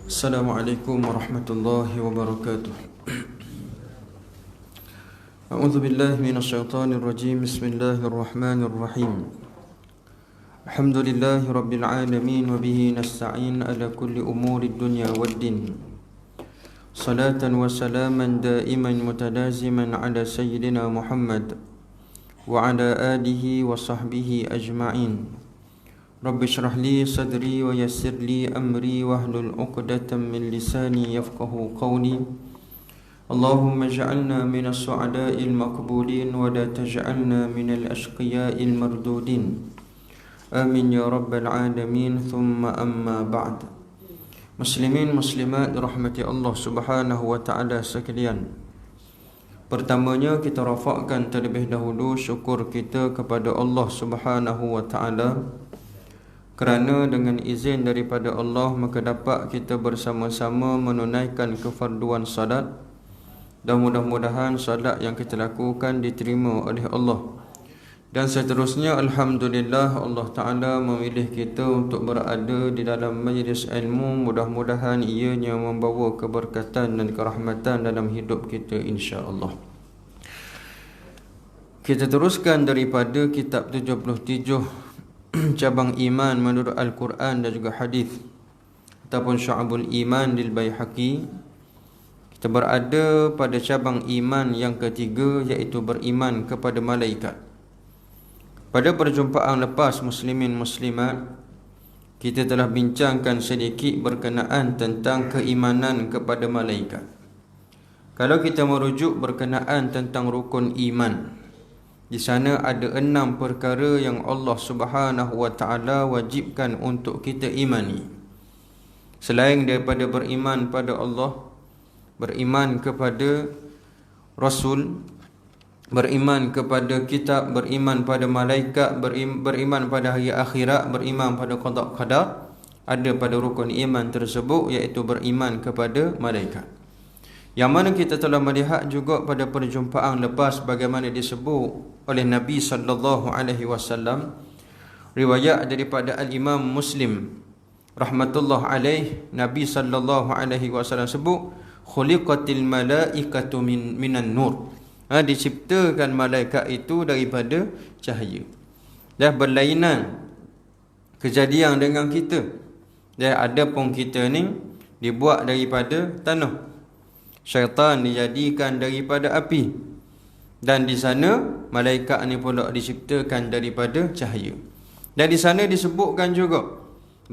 Assalamualaikum warahmatullahi wabarakatuh. A'udzu billahi minasyaitonir rajim. Bismillahirrahmanirrahim. Alhamdulillahi rabbil alamin wa bihi nasta'in ala kulli umurid dunya waddin. Salatan wa salaman daiman mutalaziman ala sayyidina Muhammad wa ala alihi wa sahbihi ajma'in. Rabbi syrah li sadri wa yassir li amri wahlul 'uqdatam min lisani yafqahu qawli. Allahumma ij'alna minas su'ada'il maqbulin wa la taj'alna minal ashqiya'il mardudin. Amin ya rabbal alamin. Thumma amma ba'd. Muslimin muslimat rahmati Allah Subhanahu wa taala sekalian. Pertamanya kita rafakkan terlebih dahulu syukur kita kepada Allah Subhanahu wa taala, kerana dengan izin daripada Allah maka dapat kita bersama-sama menunaikan kefarduan salat, dan mudah-mudahan salat yang kita lakukan diterima oleh Allah. Dan seterusnya, alhamdulillah Allah Ta'ala memilih kita untuk berada di dalam majlis ilmu. Mudah-mudahan ianya membawa keberkatan dan kerahmatan dalam hidup kita, insya-Allah. Kita teruskan daripada kitab 77 cabang iman menurut Al-Quran dan juga hadis, ataupun Syu'abul Iman lil Baihaqi. Kita berada pada cabang iman yang ketiga, iaitu beriman kepada malaikat. Pada perjumpaan lepas, muslimin muslimat, kita telah bincangkan sedikit berkenaan tentang keimanan kepada malaikat. Kalau kita merujuk berkenaan tentang rukun iman, di sana ada 6 perkara yang Allah Subhanahu wa taala wajibkan untuk kita imani. Selain daripada beriman pada Allah, beriman kepada Rasul, beriman kepada kitab, beriman pada malaikat, beriman pada hari akhirat, beriman pada qada qadar, ada pada rukun iman tersebut, iaitu beriman kepada malaikat. Yang mana kita telah melihat juga pada perjumpaan lepas bagaimana disebut oleh Nabi sallallahu alaihi wasallam, riwayat daripada al-Imam Muslim rahmatullah alaih, Nabi sallallahu alaihi wasallam sebut khuliqatil malaikatu minan nur. Diciptakan malaikat itu daripada cahaya. Dah berlainan kejadian dengan kita. Dan ada pun kita ni dibuat daripada tanah, syaitan dijadikan daripada api, dan di sana malaikat ni pula diciptakan daripada cahaya. Dan di sana disebutkan juga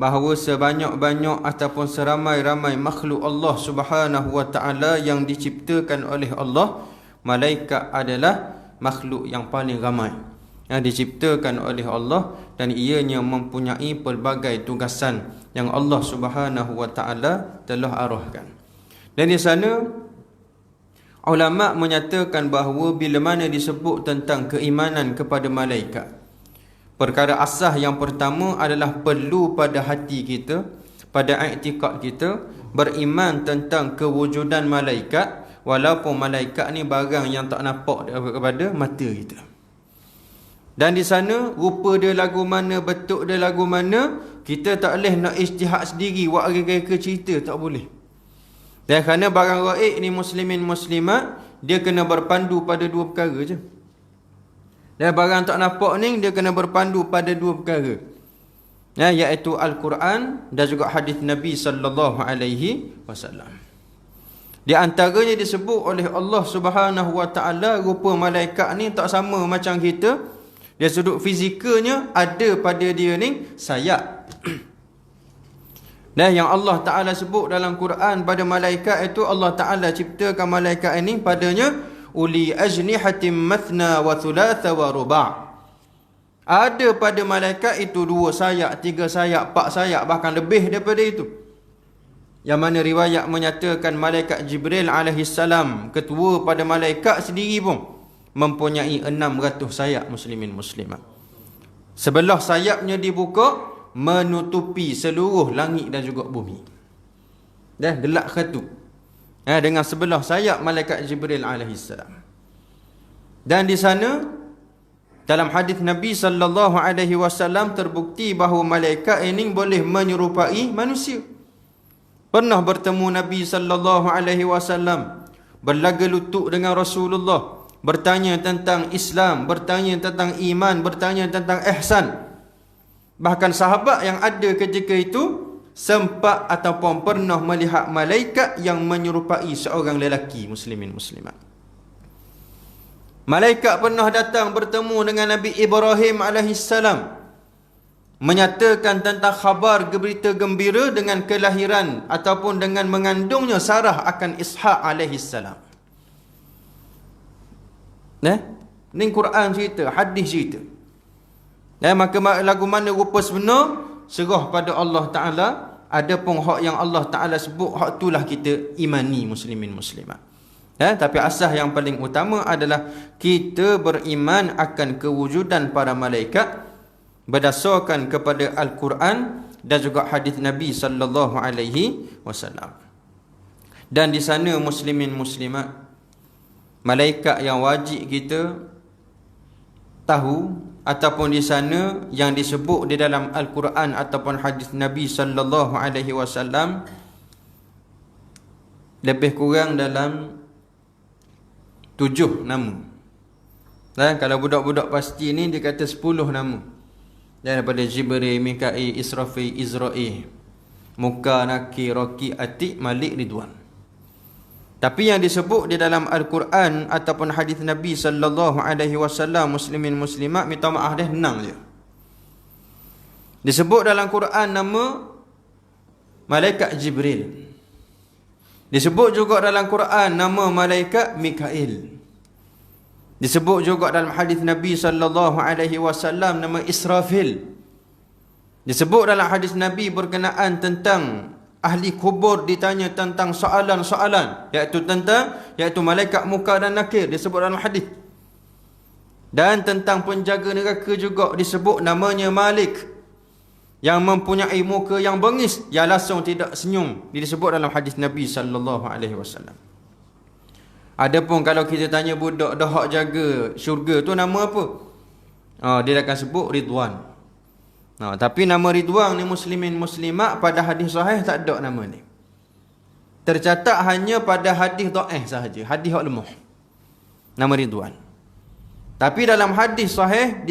bahawa sebanyak-banyak ataupun seramai-ramai makhluk Allah Subhanahu wa taala yang diciptakan oleh Allah, malaikat adalah makhluk yang paling ramai yang diciptakan oleh Allah, dan ianya mempunyai pelbagai tugasan yang Allah Subhanahu wa taala telah arahkan. Dan di sana ulama menyatakan bahawa bila mana disebut tentang keimanan kepada malaikat, perkara asas yang pertama adalah perlu pada hati kita, pada i'tikad kita, beriman tentang kewujudan malaikat, walaupun malaikat ni barang yang tak nampak kepada mata kita. Dan di sana rupa dia lagu mana, bentuk dia lagu mana, kita tak boleh nak ijtihad sendiri, buat reka-reka cerita, tak boleh. Dan kerana barang gaib ni, muslimin muslimat, dia kena berpandu pada 2 perkara je. Dan barang tak nampak ni, dia kena berpandu pada 2 perkara, iaitu Al-Quran dan juga hadis Nabi sallallahu alaihi wasallam. Di antaranya disebut oleh Allah Subhanahu wa taala, rupa malaikat ni tak sama macam kita. Dia sudut fizikalnya ada pada dia ni sayap. Dan yang Allah Ta'ala sebut dalam Quran pada malaikat itu, Allah Ta'ala ciptakan malaikat ini padanya uli ajnihatim mathna wa thulatha wa ruba'. Ada pada malaikat itu 2 sayap, 3 sayap, 4 sayap, bahkan lebih daripada itu. Yang mana riwayat menyatakan malaikat Jibril alaihissalam, ketua pada malaikat sendiri pun mempunyai 600 sayap, muslimin muslimat. Sebelah sayapnya dibuka, menutupi seluruh langit dan juga bumi. Dah gelak khatu. Dengan sebelah sayap malaikat Jibril alaihissalam. Dan di sana dalam hadis Nabi sallallahu alaihi wasallam terbukti bahawa malaikat ini boleh menyerupai manusia. pernah bertemu Nabi sallallahu alaihi wasallam, berlaga lutut dengan Rasulullah, bertanya tentang Islam, bertanya tentang iman, bertanya tentang ihsan. Bahkan sahabat yang ada ketika itu sempat ataupun pernah melihat malaikat yang menyerupai seorang lelaki muslimin muslimat. Malaikat pernah datang bertemu dengan Nabi Ibrahim alaihissalam, menyatakan tentang khabar berita gembira dengan kelahiran ataupun dengan mengandungnya Sarah akan Ishaq alaihissalam. Ini Quran cerita, hadis cerita. Maka lagu mana rupa sebenar, serah pada Allah Ta'ala. Ada pun hak yang Allah Ta'ala sebut, hak itulah kita imani muslimin muslimat. Tapi asas yang paling utama adalah kita beriman akan kewujudan para malaikat berdasarkan kepada Al-Quran dan juga hadis Nabi sallallahu alaihi wasallam. Dan di sana muslimin muslimat, malaikat yang wajib kita tahu ataupun di sana yang disebut di dalam Al-Quran ataupun hadis Nabi sallallahu alaihi wasallam lebih kurang dalam 7 nama. Kalau budak-budak pasti ni dia kata 10 nama. Daripada Jibril, Mikail, Israfil, Izrail, Muka, Nakir, Raqib, Atid, Malik, Ridwan. Tapi yang disebut di dalam Al-Quran ataupun hadis Nabi sallallahu alaihi wasallam, muslimin muslimat, minta maaf dia 6 je. Disebut dalam Quran nama malaikat Jibril. Disebut juga dalam Quran nama malaikat Mikail. Disebut juga dalam hadis Nabi sallallahu alaihi wasallam nama Israfil. Disebut dalam hadis Nabi berkenaan tentang ahli kubur ditanya tentang soalan-soalan, iaitu malaikat Muka dan Nakir, disebut dalam hadis. Dan tentang penjaga neraka juga disebut namanya Malik, yang mempunyai muka yang bengis, yang langsung tidak senyum, disebut dalam hadis Nabi sallallahu alaihi wasallam. Adapun kalau kita tanya budak dah hak jaga syurga tu nama apa? Dia akan sebut Ridwan. Tapi nama Ridwan ni muslimin muslimat pada hadis sahih tak ada nama ni. Tercatat hanya pada hadis dhaif sahaja, hadis hak lemah. Nama Ridwan. Tapi dalam hadis sahih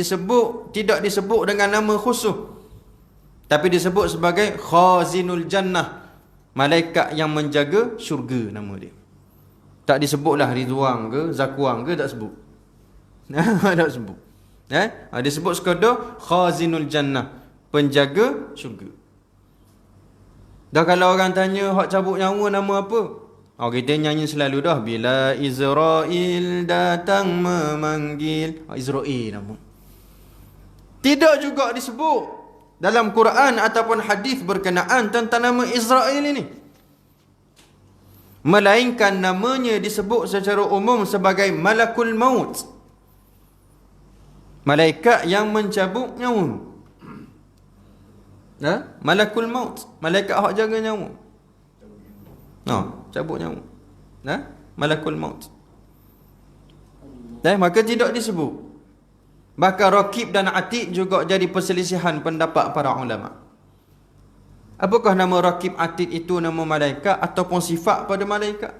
tidak disebut dengan nama khusus. Tapi disebut sebagai Khazinul Jannah, malaikat yang menjaga syurga nama dia. Tak disebutlah Ridwan ke Zakwan ke, tak sebut. Tak sebut. Disebut sekadar Khazinul Jannah, penjaga syurga. Dah kalau orang tanya hak cabut nyawa nama apa? Kita nyanyi selalu dah, bila Israel datang memanggil. Israel nama. Tidak juga disebut dalam Quran ataupun hadis berkenaan tentang nama Israel ini, melainkan namanya disebut secara umum sebagai Malakul Maut, malaikat yang mencabut nyawa. Malakul Maut, malaikat hak jaga nyawa. Cabut nyawa. Malakul Maut. Maka tidak disebut. Bahkan Raqib dan Atid juga jadi perselisihan pendapat para ulama. Apakah nama Raqib Atid itu nama malaikat ataupun sifat pada malaikat?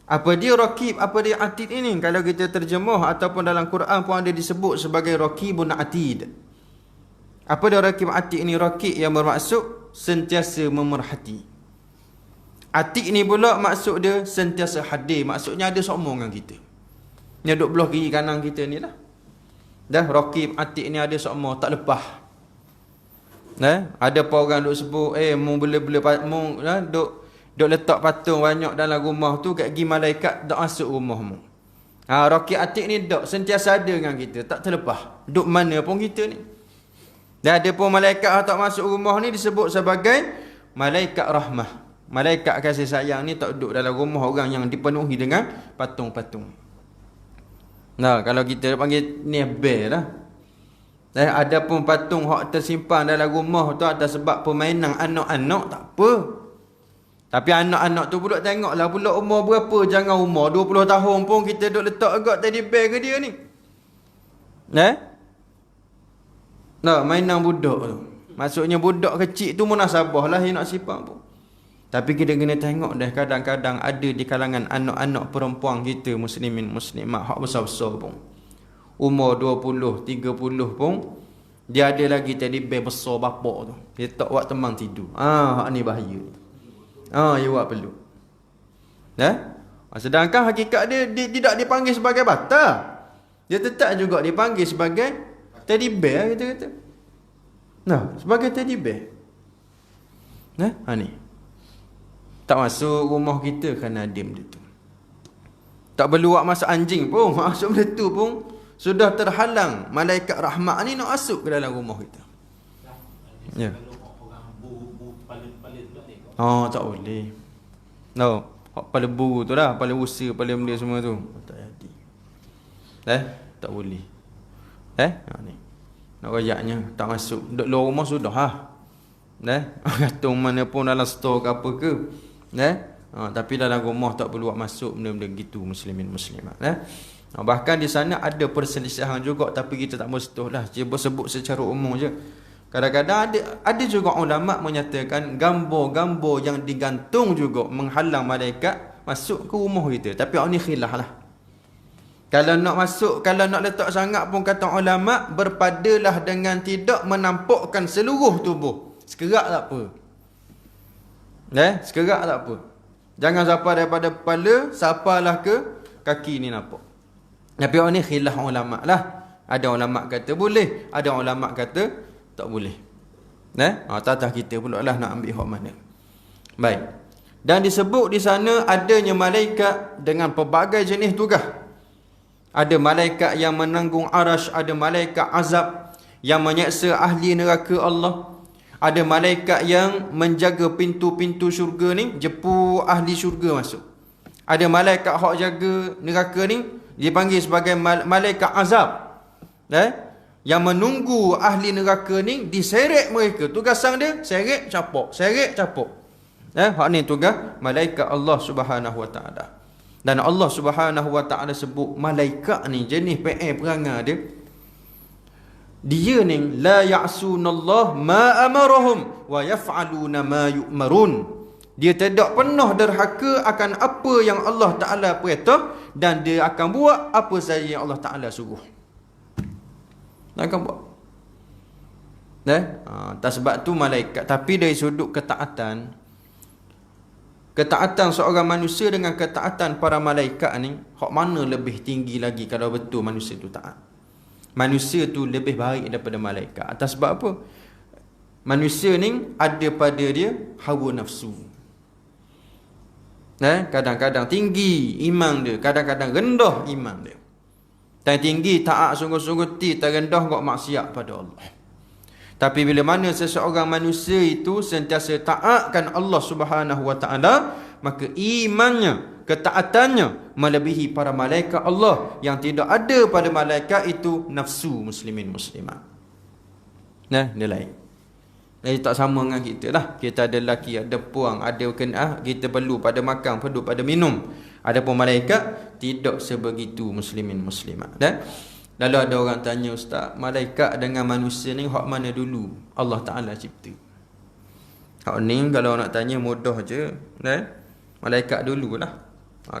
Apa dia Raqib, apa dia Atid ini? Kalau kita terjemah ataupun dalam Quran pun ada disebut sebagai Raqibun Atid. Apa dia Raqib Atid ini? Raqib yang bermaksud sentiasa memerhati. Atid ni pula maksud dia sentiasa hadir. Maksudnya ada semua dengan kita. Ni duduk belah kiri kanan kita ni lah. Raqib Atid ni ada semua, tak lepas. Ada apa orang duk sebut, mu bela-bela mu duk letak patung banyak dalam rumah tu, kat pergi malaikat tak masuk rumahmu. Raqib Atid ni duk sentiasa ada dengan kita, tak terlepas. Duk mana pun kita ni. Dan ada pun malaikat tak masuk rumah ni disebut sebagai malaikat rahmah. Malaikat kasih sayang ni tak duduk dalam rumah orang yang dipenuhi dengan patung-patung. Kalau kita panggil ni bel lah. Ada pun patung hak tersimpan dalam rumah tu atas sebab permainan anak-anak, tak apa. Tapi anak-anak tu pula tengoklah pula umur berapa. Jangan umur 20 tahun pun kita duk letak agak teddy bear ke dia ni. Mainan budak tu. Maksudnya budak kecil tu munasabah lah yang nak simpan pun. Tapi kita kena tengok dah, kadang-kadang ada di kalangan anak-anak perempuan kita, muslimin muslimat, hak besar-besar pun, umur 20, 30 pun, dia ada lagi teddy bear besar bapak tu. Dia tak buat teman tidur. Hak ni bahaya. You buat perlu. Sedangkan hakikat dia tidak dipanggil sebagai bata. Dia tetap juga dipanggil sebagai teddy bear, kita kata. Sebagai teddy bear. Ni. Tak masuk rumah kita kerana adim dia tu. Tak perlu buat masuk anjing pun. Masuk benda tu pun sudah terhalang malaikat rahmat ni nak masuk ke dalam rumah kita. Ya. Tak boleh. Kepala buru tu dah, kepala usa, kepala benda semua tu. Tak jadi. Tak boleh. Ni. Nak rayaknya tak masuk. Duduk luar rumah sudah gantung mana pun dalam store ke apa ke. Tapi dalam rumah tak perlu buat masuk benda-benda gitu, muslimin muslimat. Bahkan di sana ada perselisihan juga, tapi kita tak mesti lah. Dia sebut secara umum je. Kadang-kadang ada juga ulama menyatakan gambar-gambar yang digantung juga menghalang malaikat masuk ke rumah kita. Tapi ini khilaf lah. Kalau nak masuk, kalau nak letak sangat pun, kata ulama, berpadalah dengan tidak menampakkan seluruh tubuh. Sekerak tak apa. Sekerak tak apa. Jangan sampai daripada kepala, sapalah ke kaki ni nampak. Tapi orang ni khilaf ulama lah. Ada ulama kata boleh, ada ulama kata tak boleh. Tatah kita pula lah nak ambil hak mana. Baik. Dan disebut di sana adanya malaikat dengan pelbagai jenis tugas. Ada malaikat yang menanggung arash, ada malaikat azab yang menyeksa ahli neraka Allah. Ada malaikat yang menjaga pintu-pintu syurga ni, jepu ahli syurga masuk. Ada malaikat hak jaga neraka ni, dipanggil sebagai malaikat azab. Yang menunggu ahli neraka ni, diseret mereka. Tugasan dia, seret capok, seret capok. Hak ni tugas malaikat Allah Subhanahu Wa Taala. Dan Allah Subhanahu Wa Taala sebut malaikat ni jenis perangai dia ni la ya'sunallah ma amarahum wa yaf'aluna ma yu'marun. Dia tidak pernah derhaka akan apa yang Allah Ta'ala perintah, dan dia akan buat apa saja yang Allah Ta'ala suruh. Dia akan buat. Tak sebab tu malaikat. Tapi dari sudut ketaatan seorang manusia dengan ketaatan para malaikat ni, hak mana lebih tinggi lagi kalau betul manusia tu taat? Manusia tu lebih baik daripada malaikat. Atas sebab apa? Manusia ni ada pada dia hawa nafsu. Kadang-kadang tinggi iman dia, kadang-kadang rendah iman dia. Tak tinggi taat sungguh-sungguh, tak rendah kok maksiat pada Allah. Tapi bila mana seseorang manusia itu sentiasa taatkan Allah Subhanahu Wa Taala, maka imannya, ketaatannya melebihi para malaikat Allah. Yang tidak ada pada malaikat itu nafsu muslimin muslimat. Dia lain. Jadi tak sama dengan kita lah. Kita ada lelaki, ada puang, ada kena, kita perlu pada makan, perlu pada minum. Adapun malaikat tidak sebegitu muslimin muslimat. Lalu ada orang tanya, ustaz, malaikat dengan manusia ni hak mana dulu Allah Ta'ala cipta? Hak ni kalau nak tanya mudah je. Malaikat dululah.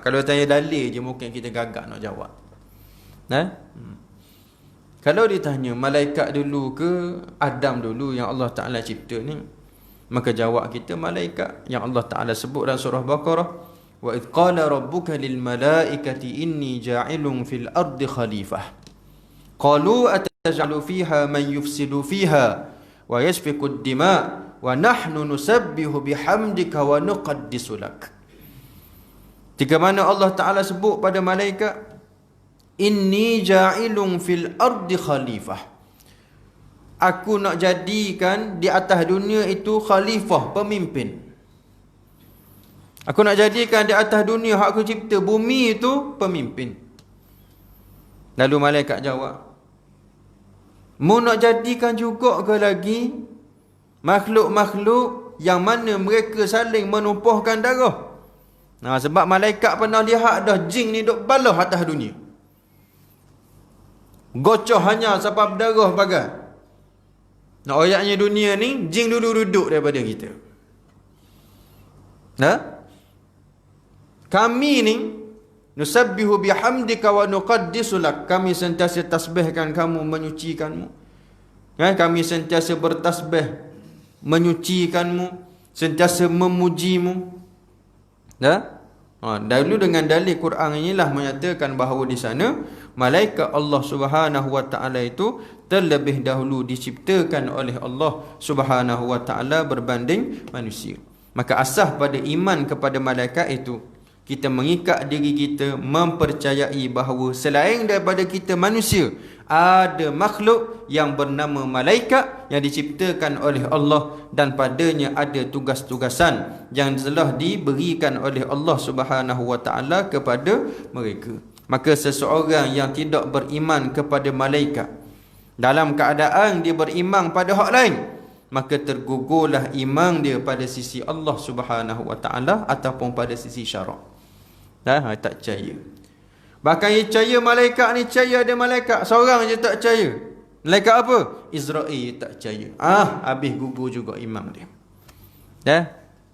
Kalau tanya dalil je mungkin kita gagak nak jawab. Kalau ditanya malaikat dulu ke Adam dulu yang Allah Ta'ala cipta ni, maka jawab kita malaikat yang Allah Ta'ala sebut dalam surah Baqarah, wa idh qala rabbuka lil malaikati inni ja'ilun fil ardi khalifah qalu ataj'alu fiha man yufsidu fiha wa yasfiku ad-dima' wa nahnu nusabbihu bihamdika wa nuqaddisu lak. Jika mana Allah Ta'ala sebut pada malaikat, inni ja'ilun fil ardi khalifah, aku nak jadikan di atas dunia itu khalifah, pemimpin. Aku nak jadikan di atas dunia hak aku cipta, bumi itu pemimpin. Lalu malaikat jawab, mu nak jadikan juga ke lagi makhluk-makhluk yang mana mereka saling menumpahkan darah? Sebab malaikat pernah lihat dah jin ni duk balah atas dunia, gocoh hanya sebab darah bagai. Nak ayatnya dunia ni, jin dulu duduk daripada kita. Kami ni nusabbihu bihamdika wa nuqaddisu lak. Kami sentiasa tasbihkan kamu, menyucikanmu. Kami sentiasa bertasbih, menyucikanmu, sentiasa memujimu. Dahulu dengan dalil Quran inilah menyatakan bahawa di sana malaikat Allah Subhanahu wa taala itu terlebih dahulu diciptakan oleh Allah Subhanahu wa taala berbanding manusia. Maka asas pada iman kepada malaikat itu, kita mengikat diri kita mempercayai bahawa selain daripada kita manusia, ada makhluk yang bernama malaikat yang diciptakan oleh Allah, dan padanya ada tugas-tugasan yang telah diberikan oleh Allah Subhanahu wa taala kepada mereka. Maka seseorang yang tidak beriman kepada malaikat dalam keadaan dia beriman pada hak lain, maka tergugurlah iman dia pada sisi Allah Subhanahu wa taala ataupun pada sisi syarak. Tak percaya. Bahkan dia percaya malaikat ni, percaya ada malaikat, seorang je tak percaya. Malaikat apa? Israel tak percaya. Habis gugur juga iman dia.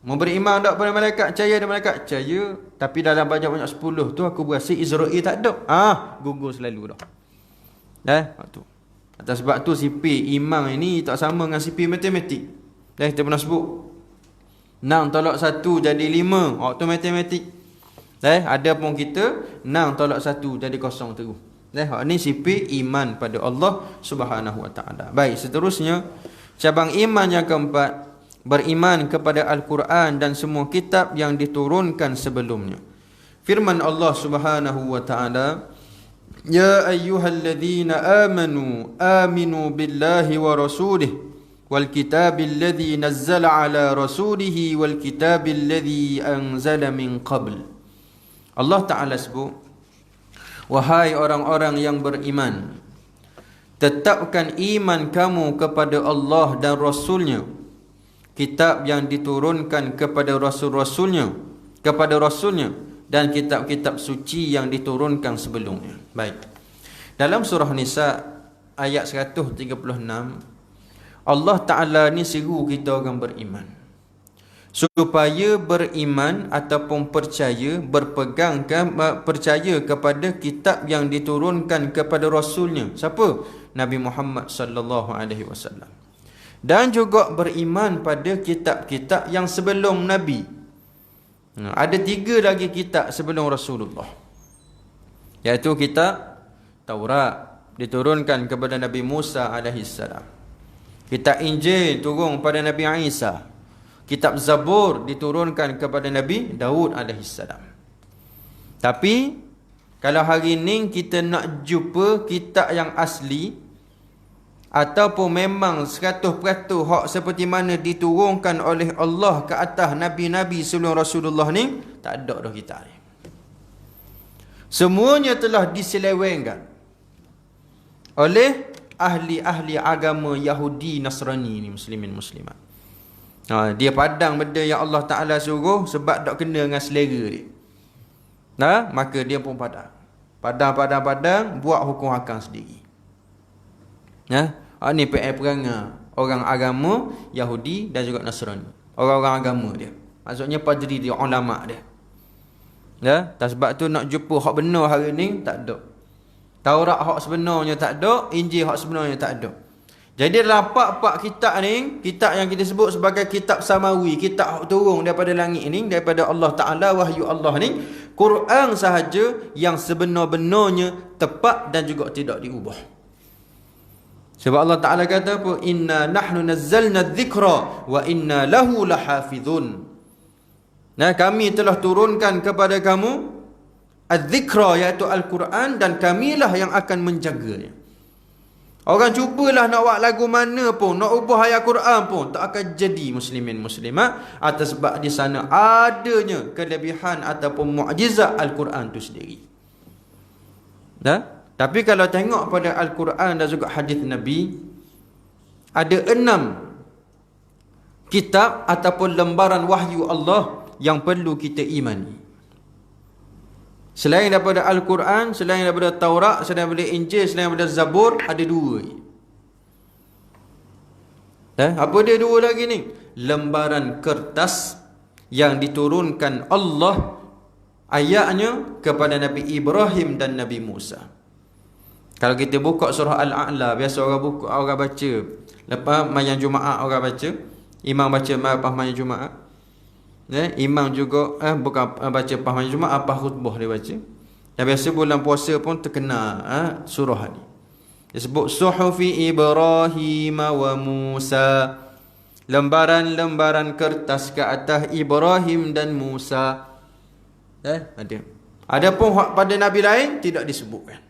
Mau beriman tak pada malaikat, percaya ada malaikat, percaya. Tapi dalam banyak-banyak 10 tu aku berasa Israel tak ada. Gugur selalu dah. Tu. Atas sebab tu sipir iman ini tak sama dengan sipir matematik. Kita pernah sebut 6 tolak 1 jadi 5 waktu matematik. Ada pun kita 6 tolak 1 jadi kosong terus. Ini sipir iman pada Allah Subhanahu wa taala. Baik, seterusnya cabang iman yang keempat, beriman kepada Al-Quran dan semua kitab yang diturunkan sebelumnya. Firman Allah Subhanahu wa taala, Ya ayyuhalladzina amanu aminu billahi wa rasulih wal kitabil ladzi nazzala ala rasulihi wal kitabil ladzi anzala min qabl. Allah Ta'ala sebut, wahai orang-orang yang beriman, tetapkan iman kamu kepada Allah dan Rasulnya, kitab yang diturunkan kepada Rasul-Rasulnya, dan kitab-kitab suci yang diturunkan sebelumnya. Baik. Dalam surah Nisa ayat 136, Allah Ta'ala ni seru kita orang beriman supaya beriman ataupun percaya, percaya kepada kitab yang diturunkan kepada Rasulnya. Siapa? Nabi Muhammad sallallahu alaihi wasallam. Dan juga beriman pada kitab-kitab yang sebelum Nabi. Ada 3 lagi kitab sebelum Rasulullah, iaitu kitab Taurat diturunkan kepada Nabi Musa AS, kitab Injil turun pada Nabi Isa, kitab Zabur diturunkan kepada Nabi Daud AS. Tapi kalau hari ini kita nak jumpa kitab yang asli ataupun memang 100% hak seperti mana diturunkan oleh Allah ke atas Nabi-Nabi sebelum Rasulullah ni, tak ada dah kitab ni. Semuanya telah diselewengkan oleh ahli-ahli agama Yahudi Nasrani ni, muslimin muslimat. Dia padang benda yang Allah Ta'ala suruh sebab tak kena dengan selera dia. Maka dia pun padang buat hukum hakam sendiri. Ini perangai orang agama Yahudi dan juga Nasrani, orang-orang agama dia, maksudnya padri dia, ulama dia. Tak sebab tu nak jumpa hak benar hari ni tak ada. Taurat hak sebenarnya tak ada, Injil hak sebenarnya tak ada. Jadi dalam 4 kitab ni, kitab yang kita sebut sebagai kitab samawi, kitab turun daripada langit ni, daripada Allah Ta'ala, wahyu Allah ni, Quran sahaja yang sebenar-benarnya tepat dan juga tidak diubah. Sebab Allah Ta'ala kata apa? Inna nahnu nazzalna dzikra wa inna lahu lahafizun. Kami telah turunkan kepada kamu az-dzikra, iaitu Al-Quran, dan kamilah yang akan menjaganya. Orang cubalah nak buat lagu mana pun, nak ubah ayat Quran pun, tak akan jadi, muslimin muslimat, atas sebab di sana adanya kelebihan ataupun mukjizat Al-Quran itu sendiri. Tapi kalau tengok pada Al-Quran dan juga hadis Nabi, ada 6 kitab ataupun lembaran wahyu Allah yang perlu kita imani. Selain daripada Al-Quran, selain daripada Taurat, selain daripada Injil, selain daripada Zabur, ada 2. Apa dia 2 lagi ni? Lembaran kertas yang diturunkan Allah ayatnya kepada Nabi Ibrahim dan Nabi Musa. Kalau kita buka surah Al-A'la, biasa orang baca lepas mayang Jumaat, orang baca, imam baca lepas mayang Jumaat. Imam juga bukan baca lepas mayang Jumaat, apa khutbah dia baca. Dan biasa bulan puasa pun terkena surah ni. Dia sebut suhufi Ibrahim wa Musa, lembaran-lembaran kertas ke atas Ibrahim dan Musa. Ada. Adapun pada nabi lain tidak disebutkan.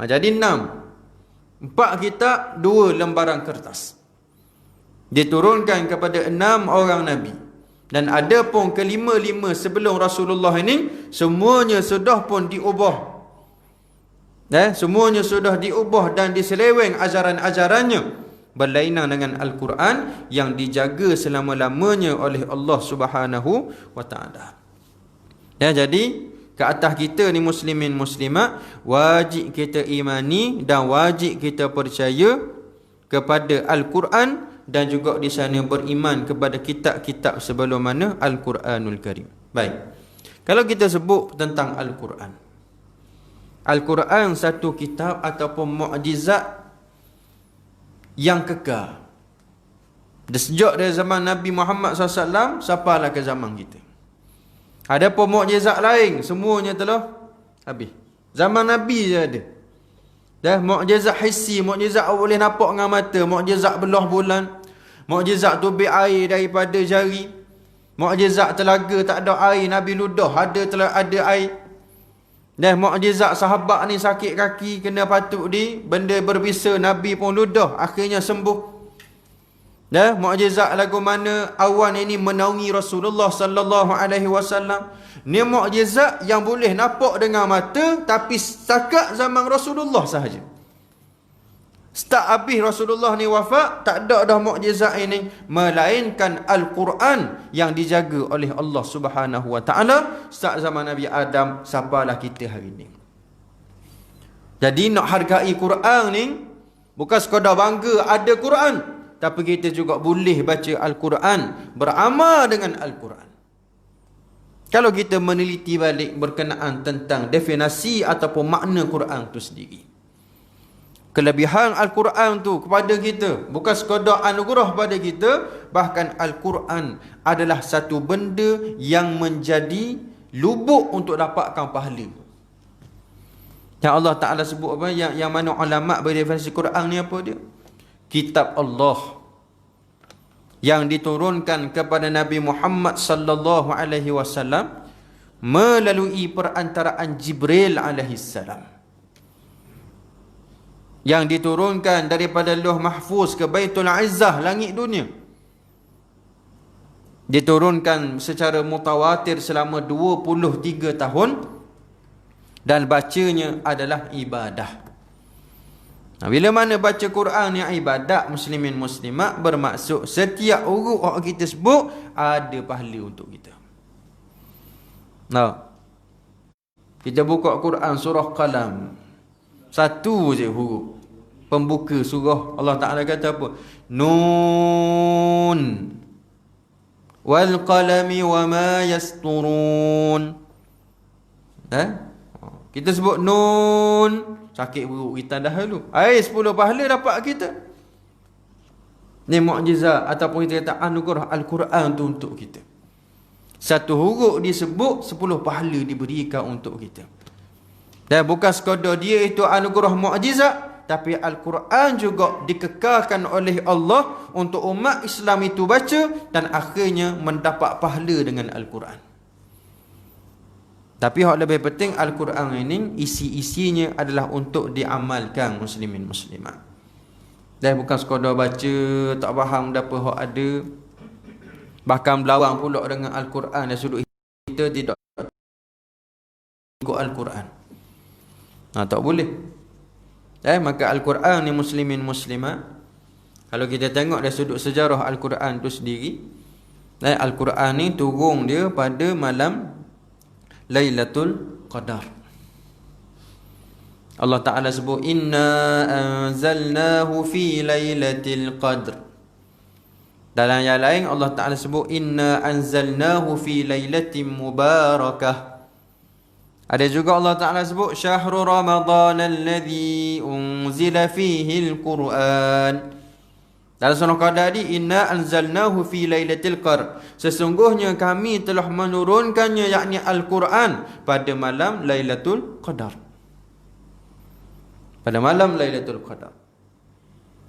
Jadi 6. 4 kitab, 2 lembaran kertas. Diturunkan kepada 6 orang nabi. Dan ada pun kelima-lima sebelum Rasulullah ini, semuanya sudah pun diubah. Semuanya sudah diubah dan diseleweng ajaran-ajarannya, berlainan dengan Al-Quran yang dijaga selama-lamanya oleh Allah Subhanahu wa ta'ala. Jadi ke atas kita ni muslimin muslimat, wajib kita imani dan wajib kita percaya kepada Al-Quran, dan juga di sana beriman kepada kitab-kitab sebelum mana Al-Quranul Karim. Baik. Kalau kita sebut tentang Al-Quran, Al-Quran satu kitab ataupun mukjizat yang kekal. Sejak dari zaman Nabi Muhammad SAW sampailah ke zaman kita. Ada pun mukjizat lain, semuanya telah habis. Zaman Nabi je ada. Mukjizat hissi, mukjizat boleh nampak dengan mata, mukjizat belah bulan, mukjizat tubik air daripada jari, mukjizat telaga tak ada air, Nabi ludah ada air. Mukjizat sahabat ni sakit kaki kena patuk di benda berbisa, Nabi pun ludah akhirnya sembuh. Mukjizat lagu mana awan ini menaungi Rasulullah sallallahu alaihi wasallam. Ni mukjizat yang boleh nampak dengan mata, tapi setakat zaman Rasulullah sahaja. Sejak habis Rasulullah ni wafat, tak ada dah mukjizat ini, melainkan Al-Quran yang dijaga oleh Allah Subhanahu wa ta'ala sejak zaman Nabi Adam sampailah kita hari ini. Jadi nak hargai Quran ni bukan sekadar bangga ada Quran, tapi kita juga boleh baca Al-Quran, beramal dengan Al-Quran. Kalau kita meneliti balik berkenaan tentang definisi ataupun makna Quran itu sendiri, kelebihan Al-Quran tu kepada kita bukan sekadar anugerah pada kita, bahkan Al-Quran adalah satu benda yang menjadi lubuk untuk dapatkan pahala. Yang Allah Ta'ala sebut apa? Yang mana ulama' berdefinisi Quran ni apa dia? Kitab Allah yang diturunkan kepada Nabi Muhammad sallallahu alaihi wasallam melalui perantaraan Jibril alaihi salam, yang diturunkan daripada Lauh Mahfuz ke Baitul Izzah, langit dunia. Diturunkan secara mutawatir selama 23 tahun dan bacanya adalah ibadah. Bila mana baca Quran yang ibadat, muslimin muslimat, bermaksud setiap huruf yang kita sebut ada pahala untuk kita. Kita buka Quran surah Qalam, satu je huruf pembuka surah, Allah Ta'ala kata apa? Nun wal qalami wa ma yasturun. Kita sebut nun, sakit buruk kita dah dulu. 10 pahala dapat kita. Ni mukjizat ataupun kita kata anugerah Al-Quran tu untuk kita. Satu huruf disebut, 10 pahala diberikan untuk kita. Dan bukan sekadar dia itu anugerah mukjizat, tapi Al-Quran juga dikekalkan oleh Allah untuk umat Islam itu baca dan akhirnya mendapat pahala dengan Al-Quran. Tapi yang lebih penting, Al-Quran ini isi-isinya adalah untuk diamalkan muslimin muslimat. Dan bukan sekadar baca tak faham apa hak ada, bahkan berlawan pula dengan Al-Quran dan sudut kita tidak ikut Al-Quran. Tak boleh. Maka Al-Quran ni muslimin muslimat, kalau kita tengok dari sudut sejarah Al-Quran tu sendiri, Al-Quran ni turun dia pada malam Lailatul Qadar. Allah Ta'ala sebut inna anzalnahu fi lailatul qadr. Dalam yang lain Allah Ta'ala sebut inna anzalnahu fi lailatin mubarakah. Ada juga Allah Ta'ala sebut syahrul ramadhan alladhi unzila fihi al-Quran. Dalam surah Qadar tadi, inna anzalnahu fi lailatul qadar. Sesungguhnya kami telah menurunkannya, yakni Al-Quran, pada malam Lailatul Qadar. Pada malam Lailatul Qadar.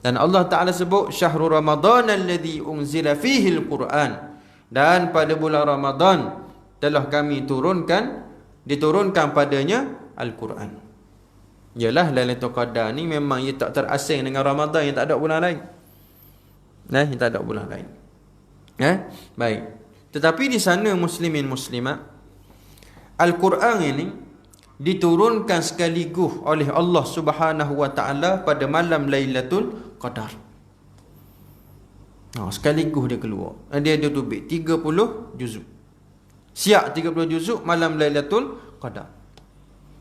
Dan Allah Ta'ala sebut syahrul ramadhan alladhi unzila fihi al-Quran. Dan pada bulan Ramadan telah kami diturunkan padanya Al-Quran. Yalah, Lailatul Qadar ni memang ia tak terasing dengan Ramadan, yang tak ada bulan lain. Yang tak ada bulan lain. Baik. Tetapi di sana muslimin muslimat, Al-Quran ini diturunkan sekaligus oleh Allah Subhanahu wa taala pada malam Lailatul Qadar. Sekaligus dia keluar. Dia ada tubik 30 juzuk. Siap 30 juzuk malam Lailatul Qadar.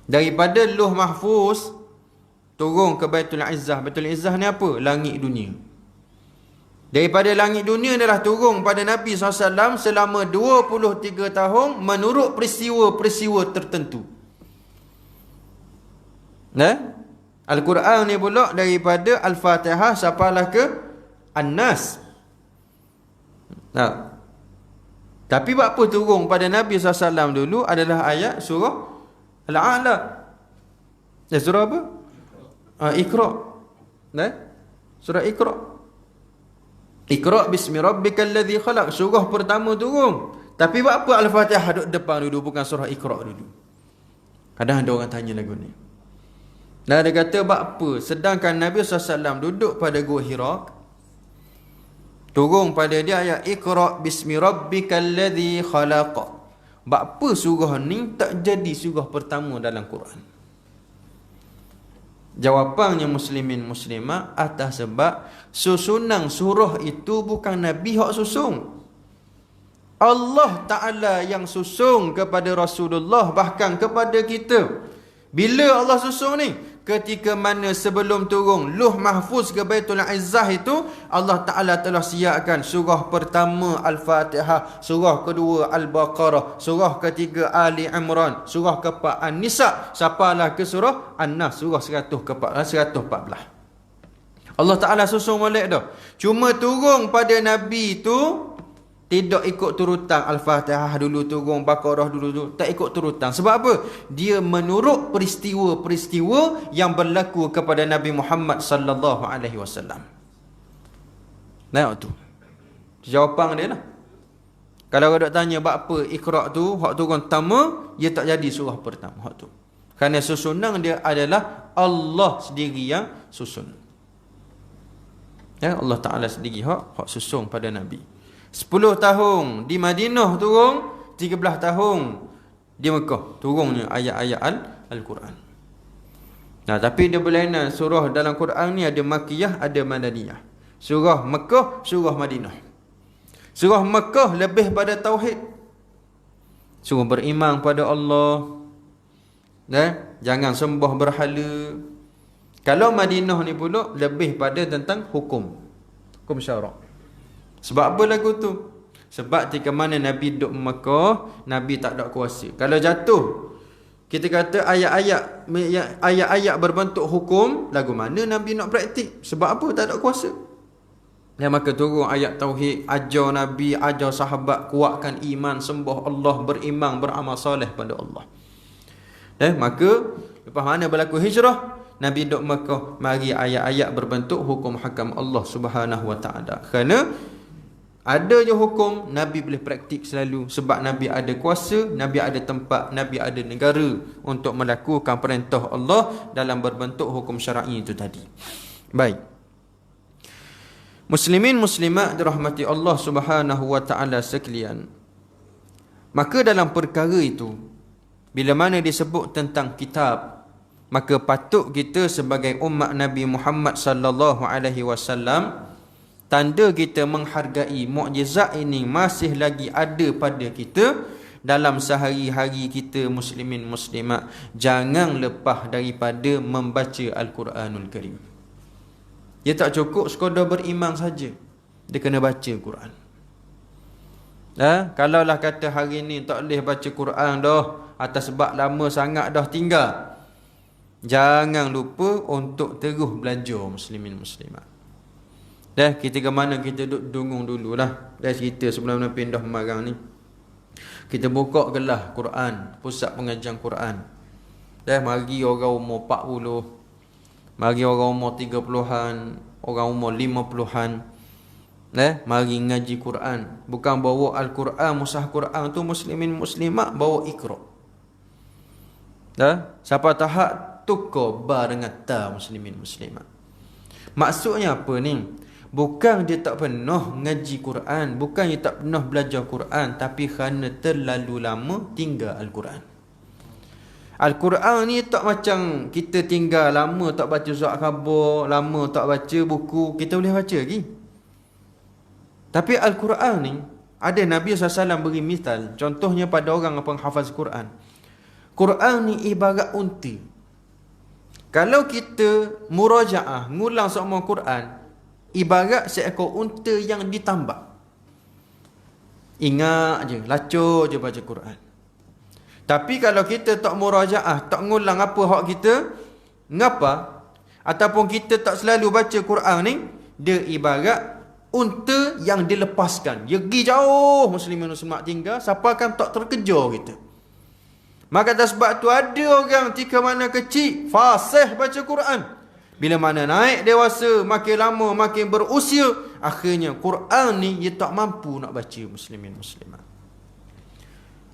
Daripada Lauh Mahfuz turun ke Baitul Izzah. Baitul Izzah ni apa? Langit dunia. Daripada langit dunia adalah turun pada Nabi SAW selama 23 tahun menurut peristiwa-peristiwa tertentu. Al-Quran ni pula daripada Al-Fatihah sampailah ke An-Nas. Tapi apa turun pada Nabi SAW dulu adalah ayat surah Al-A'la. Surah apa? Iqra. Surah Iqra. Iqra bismi rabbikal ladzi khalaq. Surah pertama turun. Tapi buat apa Al-Fatihah duduk depan dulu, bukan surah Iqra dulu? Kadang ada orang tanya lagu ni. Dan dia kata buat apa sedangkan Nabi SAW duduk pada Gua Hira, turun pada dia ayat Iqra bismi rabbikal ladzi khalaq. Buat apa surah ni tak jadi surah pertama dalam Quran? Jawapannya muslimin muslimat, atas sebab susunan surah itu bukan Nabi hak susung. Allah Ta'ala yang susung kepada Rasulullah, bahkan kepada kita. Bila Allah susung ni? Ketika mana sebelum turun Lauh Mahfuz ke Baitul Izzah itu, Allah Ta'ala telah siapkan surah pertama Al-Fatihah, surah kedua Al-Baqarah, surah ketiga Ali Imran, surah keempat An-Nisa, sampailah ke surah An-Nas, surah 114. Allah Ta'ala susung balik dah. Cuma turun pada Nabi itu tidak ikut turutan. Al-Fatihah dulu turun, Baqarah dulu, tak ikut turutan. Sebab apa? Dia menurut peristiwa-peristiwa yang berlaku kepada Nabi Muhammad sallallahu alaihi wasallam. Nah, tu jawapan dia lah. Kalau ada tanya buat apa Iqra tu hak turun pertama, dia tak jadi surah pertama hak tu. Kerana susunan dia adalah Allah sendiri yang susun. Allah Ta'ala sendiri hak susung pada Nabi. 10 tahun di Madinah turun, 13 tahun di Mekah turunnya ayat-ayat Al-Quran. Tapi dia berlainan. Surah dalam Quran ni ada Makkiyah, ada Madaniyah. Surah Mekah, surah Madinah. Surah Mekah lebih pada tauhid, suruh beriman pada Allah, jangan sembah berhala. Kalau Madinah ni pula lebih pada tentang hukum syarak. Sebab apa lagu tu? Sebab ketika mana Nabi duduk Mekah, Nabi tak ada kuasa. Kalau jatuh, kita kata ayat-ayat berbentuk hukum, lagu mana Nabi nak praktik? Sebab apa? Tak ada kuasa. Maka turun ayat tauhid, ajar Nabi, ajar sahabat, kuatkan iman, sembah Allah, beriman, beramal soleh pada Allah. Maka lepas mana berlaku hijrah, Nabi duduk Mekah, mari ayat-ayat berbentuk hukum hakam Allah Subhanahu wa taala. Kerana ada je hukum, Nabi boleh praktik selalu. Sebab Nabi ada kuasa, Nabi ada tempat, Nabi ada negara untuk melakukan perintah Allah dalam berbentuk hukum syar'i itu tadi. Baik. Muslimin muslimat dirahmati Allah Subhanahu wa taala sekalian. Maka dalam perkara itu, bila mana disebut tentang kitab, maka patut kita sebagai umat Nabi Muhammad sallallahu alaihi wasallam, tanda kita menghargai mukjizat ini masih lagi ada pada kita dalam sehari-hari kita muslimin muslimat. Jangan lepas daripada membaca Al-Quranul Karim. Dia tak cukup sekadar beriman saja. Dia kena baca Quran. Kalaulah kata hari ni tak boleh baca Quran dah, atas sebab lama sangat dah tinggal, jangan lupa untuk terus belajar muslimin muslimat. Kita ke mana kita duduk dungung dululah. Cerita sebelum pindah Marang ni, kita buka kelas Quran, pusat pengajian Quran. Mari orang umur 40, mari orang umur 30-an, orang umur 50-an. Mari ngaji Quran. Bukan bawa Al-Quran, mushaf Quran tu muslimin muslimat bawa Iqra. Siapa tahap tukar ba dengan ta muslimin muslimat. Maksudnya apa ni? Bukan dia tak pernah ngaji Quran, bukan dia tak pernah belajar Quran, tapi kerana terlalu lama tinggal Al-Quran. Al-Quran ni tak macam kita tinggal lama tak baca surat khabar, lama tak baca buku, kita boleh baca lagi. Tapi Al-Quran ni, ada Nabi SAW beri misal, contohnya pada orang yang penghafaz Quran. Quran ni ibarat unta. Kalau kita murajaah, ngulang semua Quran, ibarat seekor unta yang ditambak. Ingat je, lacur je baca Quran. Tapi kalau kita tak murajaah, tak ngulang apa hak kita, ngapa? Ataupun kita tak selalu baca Quran ni, dia ibarat unta yang dilepaskan. Dia pergi jauh, muslimin muslimat tinggal, siapa akan tak terkejar kita. Maka atas sebab tu ada orang ketika mana kecil fasih baca Quran. Bila mana naik dewasa, makin lama makin berusia, akhirnya Quran ni dia tak mampu nak baca muslimin muslimat.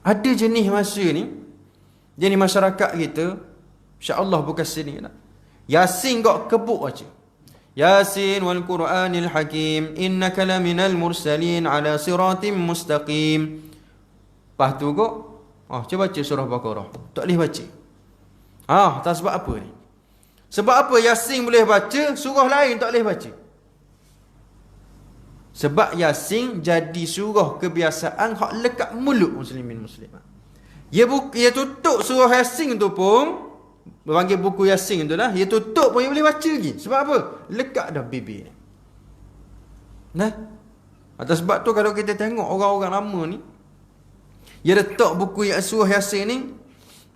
Ada jenis masa ni, jenis masyarakat kita, insya-Allah bukan sini nak. Yasin kok kebuk baca. Yasin wal Qur'anil Hakim innaka laminal mursalin ala siratim mustaqim. Lepas tu kok cuba baca surah Baqarah. Tak boleh baca. Tak sebab apa ni? Sebab apa Yasin boleh baca, surah lain tak boleh baca? Sebab Yasin jadi surah kebiasaan hak lekat mulut muslimin muslimat. Dia tutup surah Yasin tu pun, panggil buku Yasin tu lah, dia tutup pun dia boleh baca lagi. Sebab apa? Lekat dah bibir. Atas sebab tu kalau kita tengok orang-orang lama ni, dia letak buku surah Yasin ni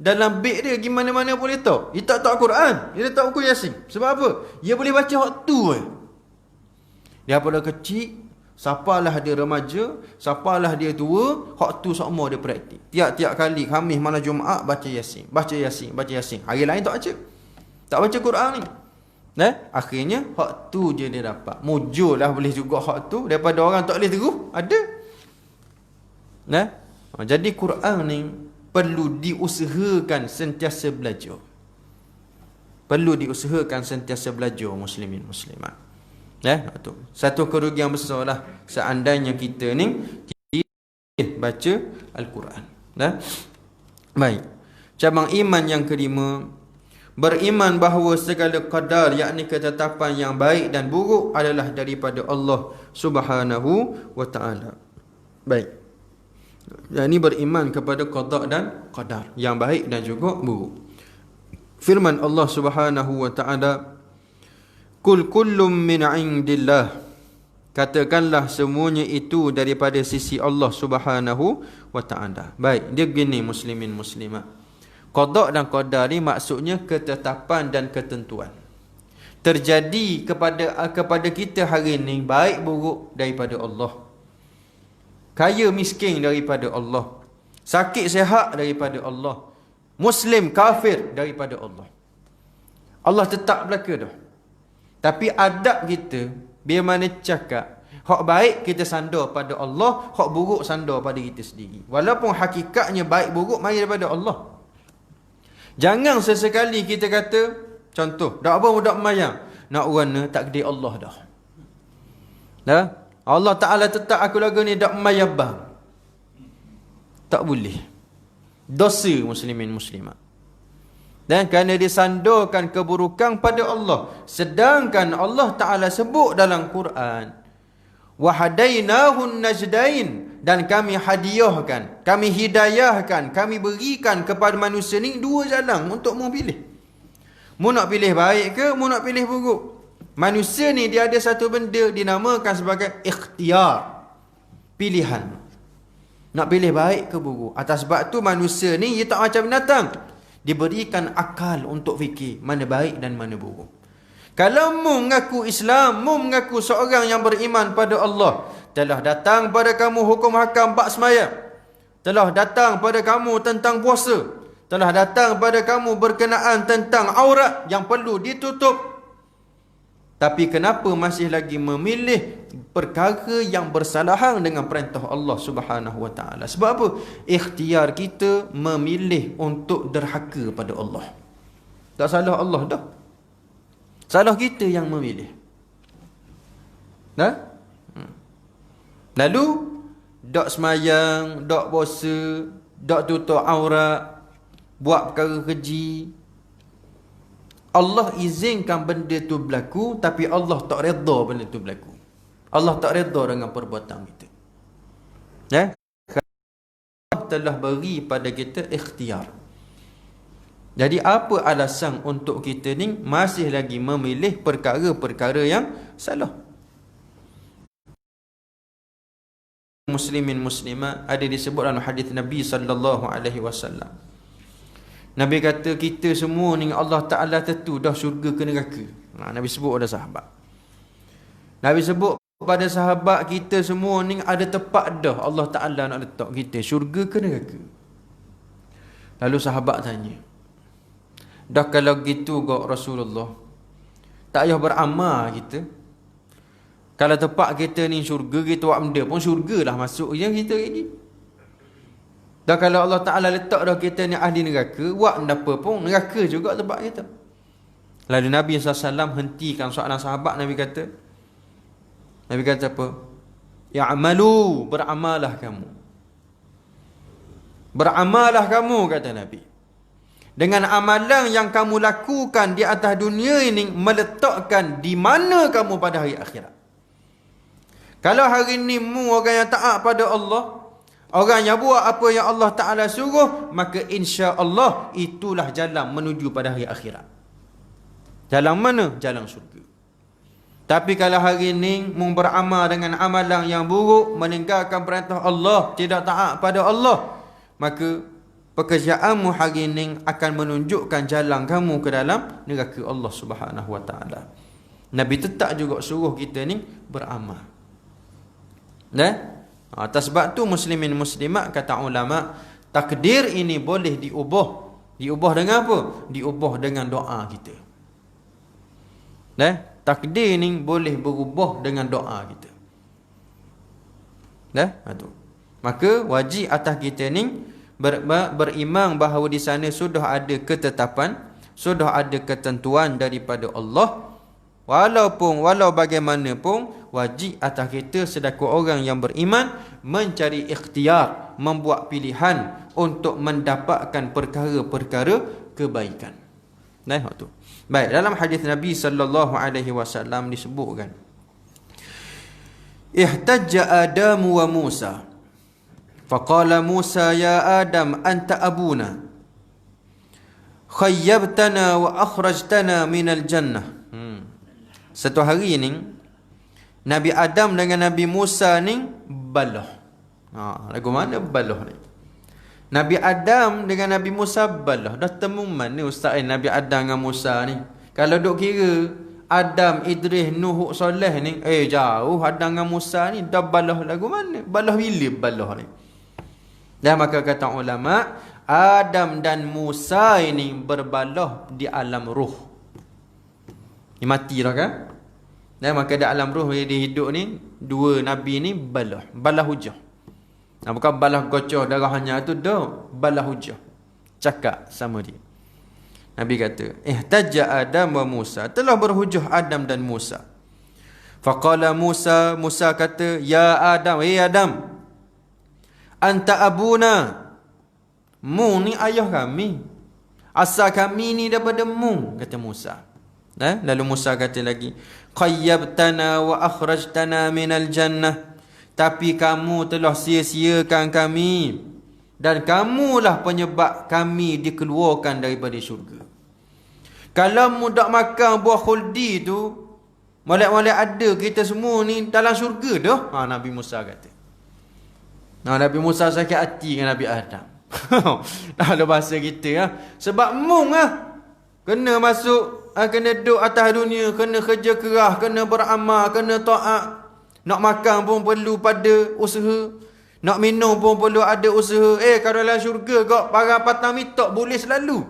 dalam beg dia, gimana-mana pun dia letak. Dia tak Quran, dia letak buku Yasin. Sebab apa? Dia boleh baca hak tu. Dia pada kecil, siapalah dia remaja, siapalah dia tua, hak tu semua dia praktik. Tiap-tiap kali Khamis malam Jumaat baca Yasin, baca Yasin, baca Yasin. Hari lain tak baca. Tak baca Quran ni. Akhirnya hak tu je dia dapat. Mujurlah boleh juga hak tu daripada orang tak boleh terus. Ada. Jadi Quran ni perlu diusahakan sentiasa belajar. Perlu diusahakan sentiasa belajar muslimin muslimat. Satu kerugian besar lah seandainya kita ni baca Al-Quran. Baik. Cabang iman yang kelima, beriman bahawa segala qadar, yakni ketetapan yang baik dan buruk adalah daripada Allah Subhanahu wa ta'ala. Baik. Ini beriman kepada qada dan qadar, yang baik dan juga buruk. Firman Allah Subhanahu wa ta'ala, Kul kullum min indillah. Katakanlah semuanya itu daripada sisi Allah Subhanahu wa ta'ala. Baik, dia begini muslimin muslimat. Qada dan qadar ni maksudnya ketetapan dan ketentuan. Terjadi kepada kita hari ini baik buruk daripada Allah. Kaya miskin daripada Allah. Sakit sihat daripada Allah. Muslim kafir daripada Allah. Allah tetap belaka dah. Tapi adab kita, biar mana cakap, hak baik kita sandar pada Allah, hak buruk sandar pada kita sendiri. Walaupun hakikatnya baik buruk mari daripada Allah. Jangan sesekali kita kata, contoh, dak apa budak mayang, nak warna tak gede Allah dah. Allah Ta'ala tetap aku lagu ni dak mayang bang. Tak boleh. Dosa muslimin muslimat. Dan kerana disandarkan keburukan pada Allah. Sedangkan Allah Ta'ala sebut dalam Quran, وَهَدَيْنَاهُ النَّجْدَيْنِ, dan kami hadiahkan, kami hidayahkan, kami berikan kepada manusia ni dua jalan untuk mu pilih. Mu nak pilih baik ke, mu nak pilih buruk? Manusia ni dia ada satu benda dinamakan sebagai ikhtiar. Pilihan. Nak pilih baik ke buruk. Atas sebab tu manusia ni dia tak macam binatang. Diberikan akal untuk fikir mana baik dan mana buruk. Kalau mu mengaku Islam, mu mengaku seorang yang beriman pada Allah, telah datang pada kamu hukum hakam bab sembahyang, telah datang pada kamu tentang puasa, telah datang pada kamu berkenaan tentang aurat yang perlu ditutup. Tapi kenapa masih lagi memilih perkara yang bersalahan dengan perintah Allah Subhanahu wa taala? Sebab apa? Ikhtiar kita memilih untuk derhaka pada Allah. Tak salah Allah dah. Salah kita yang memilih. Dah? Lalu dak semayang, dak puasa, dak tutup aurat, buat perkara keji. Allah izinkan benda tu berlaku, tapi Allah tak redha benda tu berlaku. Allah tak redha dengan perbuatan kita. Ya? Allah telah beri pada kita ikhtiar. Jadi apa alasan untuk kita ni masih lagi memilih perkara-perkara yang salah? Muslimin muslimat ada disebut dalam hadis Nabi sallallahu alaihi wasallam. Nabi kata kita semua ni Allah Ta'ala tentu dah syurga ke neraka. Nabi sebut pada sahabat. Nabi sebut pada sahabat kita semua ni ada tempat dah Allah Ta'ala nak letak kita, syurga ke neraka. Lalu sahabat tanya, dah kalau gitu kok Rasulullah, tak payah beramal kita. Kalau tempat kita ni syurga, kita buat benda pun syurga lah masuk je kita lagi. Dan kalau Allah Ta'ala letak dah kita ni ahli neraka, buat apa pun neraka juga tempat kita. Lalu Nabi SAW hentikan soalan sahabat. Nabi kata apa? Ya'malu, beramalah kamu. Beramalah kamu, kata Nabi. Dengan amalan yang kamu lakukan di atas dunia ini, meletakkan di mana kamu pada hari akhirat. Kalau hari ni mu orang yang taat pada Allah, orang yang buat apa yang Allah Ta'ala suruh, maka insya Allah itulah jalan menuju pada hari akhirat. Jalan mana? Jalan surga. Tapi kalau hari ini mu beramal dengan amalan yang buruk, meninggalkan perintah Allah, tidak taat pada Allah, maka pekerjaanmu hari ini akan menunjukkan jalan kamu ke dalam neraka Allah Subhanahu wa taala. Nabi tetap juga suruh kita ni beramal. Atas sebab tu muslimin muslimat, kata ulama, takdir ini boleh diubah. Diubah dengan apa? Diubah dengan doa kita. Takdir ni boleh berubah dengan doa kita. Maka wajib atas kita ni beriman bahawa di sana sudah ada ketetapan, sudah ada ketentuan daripada Allah. Walau bagaimanapun, wajib atas kita sedangkan orang yang beriman mencari ikhtiar, membuat pilihan untuk mendapatkan perkara-perkara kebaikan. Baik, dalam hadis Nabi sallallahu alaihi wasallam disebutkan, ihtajja Adam wa Musa faqala Musa ya Adam anta abuna khayyabtana wa akhrajtana minal jannah. Satu hari ni Nabi Adam dengan Nabi Musa ni balah. Lagu mana balah ni? Nabi Adam dengan Nabi Musa balah. Dah temu mana ustaz Nabi Adam dengan Musa ni? Kalau duk kira Adam, Idris, Nuh, Soleh ni, jauh Adam dengan Musa ni dah balah lagu mana? Balah bila balah ni? Dan maka kata ulama, Adam dan Musa ini berbalah di alam ruh. Ni mati dah kan? Dan maka di alam ruh dia hidup ni, dua Nabi ni balah hujah. Bukan balah gocoh darahnya tu dah, balah hujah. Cakap sama dia. Nabi kata, ihtajja Adam wa Musa, telah berhujah Adam dan Musa. Faqala Musa, Musa kata, ya Adam, Adam, anta abuna, mu ni ayah kami, asal kami ni daripada mu, kata Musa. Lalu Musa kata lagi, qayyabtana wa akhrajtana minal jannah, tapi kamu telah sia-siakan kami dan kamulah penyebab kami dikeluarkan daripada syurga. Kalau mu tak makan buah khuldi tu, Molek-molek ada kita semua ni dalam syurga dah. Nabi Musa kata. Nabi Musa sakit hati dengan Nabi Adam. Dalam bahasa kita ya. Sebab mung kena masuk, kena duduk atas dunia, kena kerja keras, kena beramal, kena taat. Nak makan pun perlu pada usaha. Nak minum pun perlu ada usaha. Kalau dalam syurga kau para patang mitok boleh selalu.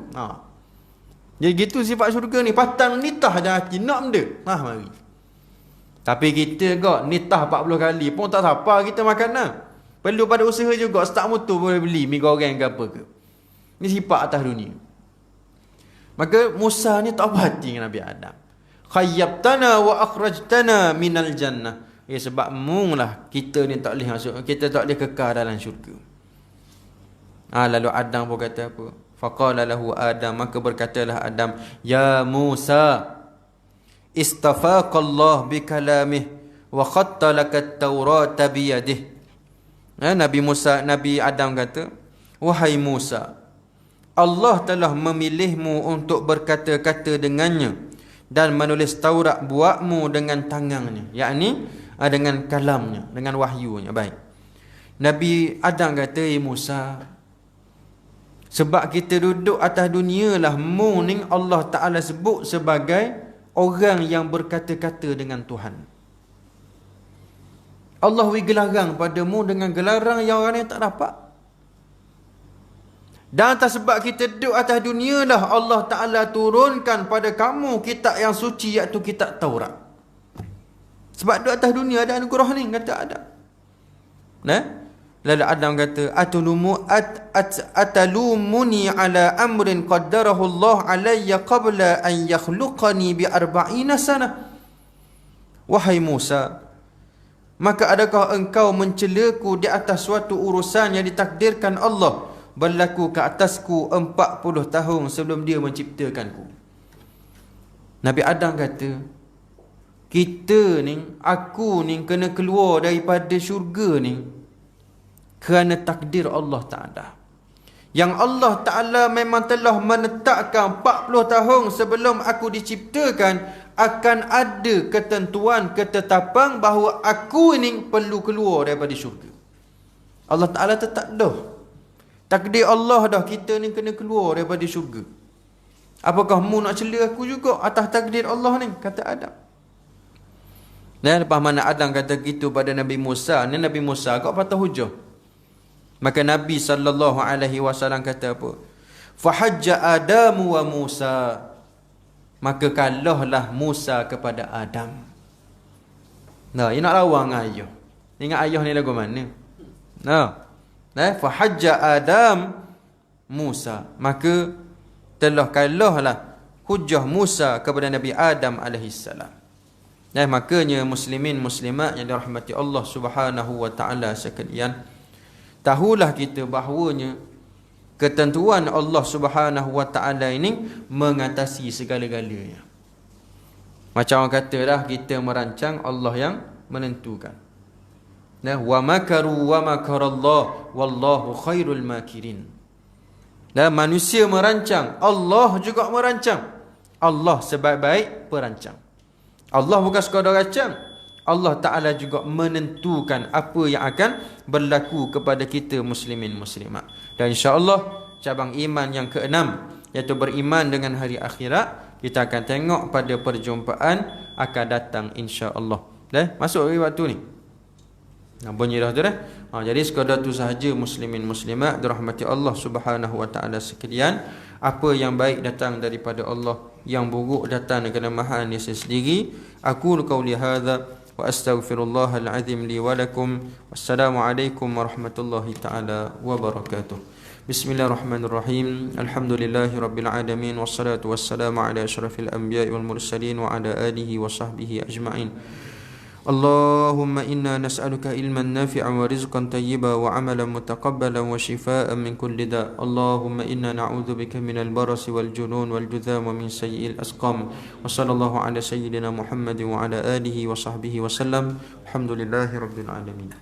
Jadi gitu sifat syurga ni. Patang nitah dah hati. Nak benda. Mari. Tapi kita kau nitah 40 kali pun tak apa kita makan perlu pada usaha juga. Start motor boleh beli mi goreng ke apa ke. Ni sifat atas dunia. Maka Musa ni tak apa hati dengan Nabi Adam. Khayyabtana wa akhrajtana minal jannah. Sebab mung lah kita ni tak boleh masuk, kita tak boleh kekal dalam syurga. Lalu Adam pun kata apa? Faqala lahu Adam, maka berkatalah Adam, ya Musa, istafaqallah bikalamih wa khatta lakat taurata biyadih. Nabi Adam kata, wahai Musa, Allah telah memilihmu untuk berkata-kata dengannya dan menulis Taurat buatmu dengan tangannya, yakni dengan kalamnya, dengan wahyunya. Baik. Nabi Adam kata, Musa, sebab kita duduk atas dunia lah ni Allah Ta'ala sebut sebagai orang yang berkata-kata dengan Tuhan. Allah gelarang padamu dengan gelarang yang orang yang tak dapat. Dan atas sebab kita duduk atas dunia lah Allah Ta'ala turunkan pada kamu kitab yang suci, iaitu kitab Taurat. Sebab duduk atas dunia ada anugerah ni, kata Adam. Lalu Adam kata, atalumuni ala amrin qaddarahu Allah alayya qabla an yakhluqani bi 40 sana. Wahai Musa, maka adakah engkau mencelaku di atas suatu urusan yang ditakdirkan Allah berlaku ke atasku 40 tahun sebelum dia menciptakanku. Nabi Adam kata, kita ni, aku ni kena keluar daripada syurga ni kerana takdir Allah Ta'ala. Yang Allah Ta'ala memang telah menetapkan 40 tahun sebelum aku diciptakan akan ada ketentuan, ketetapan bahawa aku ni perlu keluar daripada syurga. Allah Ta'ala tetap dah. Takdir Allah dah kita ni kena keluar daripada syurga. Apakah mu nak cela aku juga atas takdir Allah ni? Kata Adam. Dan lepas mana Adam kata gitu pada Nabi Musa, ni Nabi Musa kau patah hujah. Maka Nabi SAW kata apa? Fahajja Adamu wa Musa. Maka kalahlah Musa kepada Adam. Dia nak lawan dengan ayah. Ingat ayah ni lagu mana? Fahajja Adam Musa. Maka telah kalahlah hujah Musa kepada Nabi Adam alaihissalam. Makanya muslimin muslimat yang dirahmati Allah Subhanahu wa taala sekalian, tahulah kita bahawanya ketentuan Allah Subhanahu wa taala ini mengatasi segala-galanya. Macam orang kata dah, kita merancang, Allah yang menentukan. Wa makaru wa makarallah wallahu khairul makirin. Dan manusia merancang, Allah juga merancang. Allah sebaik-baik perancang. Allah bukan sekadar rancang, Allah Ta'ala juga menentukan apa yang akan berlaku kepada kita muslimin muslimat. Dan insya-Allah cabang iman yang ke-6, iaitu beriman dengan hari akhirat, kita akan tengok pada perjumpaan akan datang insya-Allah. Masuk waktu ni. Bunyi dah tu dah. Jadi sekadar tu sahaja muslimin muslimat dirahmati Allah Subhanahu wa taala sekalian. Apa yang baik datang daripada Allah, yang buruk datang daripada Maha Esa sendiri. Aku qauli hadza wa astaghfirullahal azim li wa lakum. Wassalamualaikum warahmatullahi taala wabarakatuh. Bismillahirrahmanirrahim. Alhamdulillahirabbil alamin wassalatu wassalamu ala asyrafil anbiya'i wal mursalin wa ala alihi wa sahbihi ajma'in. Allahumma inna nas'aluka ilman nafi'an wa rizqan tayyiban wa amalan mutaqabbalan wa shifaa'an min kulli da'. Allahumma inna na'udzubika minal barasi wal junun wal judham wa min sayyi'il asqam. Wa sallallahu ala sayyidina Muhammadin wa ala alihi wa sahbihi wa sallam. Alhamdulillahi rabbil alamin.